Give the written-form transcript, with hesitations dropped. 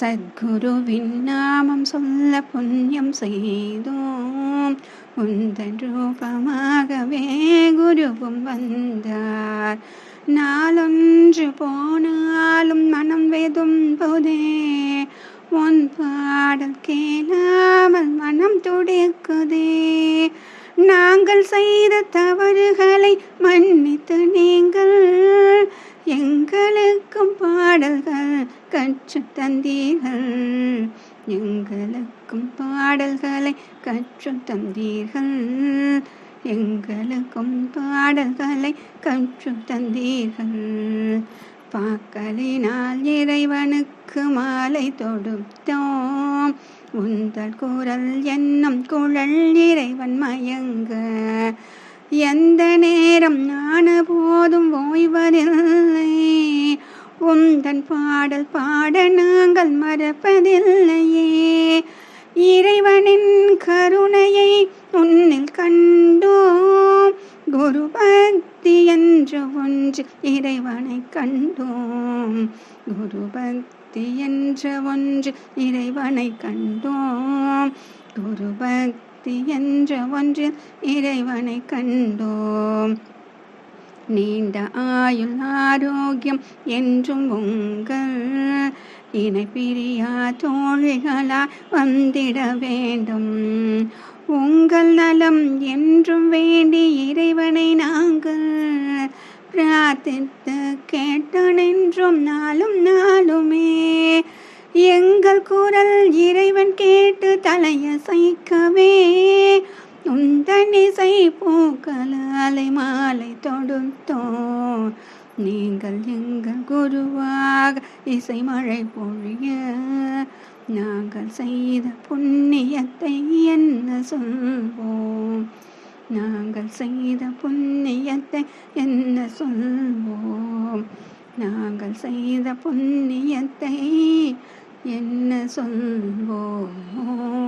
சத்குருவின் நாமம் சொல்ல புண்ணியம் செய்தோம். உந்தன் ரூபமாகவே குருவும் வந்தார். நாளொன்று போனாலும் மனம் வெதும்புதே, உன் பாடல் கேளாமல் மனம் துடிக்குதே. நாங்கள் செய்த தவறுகளை மன்னித்து நீங்கள் எங்களுக்கும் பாடல்கள் கற்றுத் தந்தீர்கள். எங்களுக்கும் பாடல்களை கற்றுத் தந்தீர்கள். எங்களுக்கும் பாடல்களை கற்றுத் தந்தீர்கள். பாக்களினால் இறைவனுக்கு மாலை தொடுத்தோம். உந்தல் குரல் என்னும் குழல் இறைவன் மயங்க. எந்த நேரம் நான போதும் ஓய்வதில்லை. உந்தன் பாடல் பாட நாங்கள் மறப்பதில்லையே. இறைவனின் கருணையை உன்னில் கண்டோம். குரு பக்தி என்ற ஒன்று இறைவனை கண்டோம். குரு பக்தி என்ற ஒன்று இறைவனை கண்டோம். குரு பக்தி என்ற ஒன்றில் இறைவனை கண்டோம். நீண்ட ஆயுள் ஆரோக்கியம் என்றும் உங்கள் இணை பிரியா தோழிகளாய் வந்திட வேண்டும். உங்கள் நலம் என்றும் வேண்டி இறைவனை நாங்கள் பிரார்த்தித்து கேட்டு நின்றோம் நாளும் நாளுமே. எங்கள் குரல் இறைவன் கேட்டு தலையசைக்கவே உந்தன் இசை பூக்களாலை மாலை தொடுத்தோம். நீங்கள் எங்கள் குருவாக இசை மழை பொழிய நாங்கள் செய்த புண்ணியத்தை என்ன சொல்வோம். நாங்கள் செய்த புண்ணியத்தை என்ன சொல்வோம். நாங்கள் செய்த புண்ணியத்தை என்ன சொல்வோம்.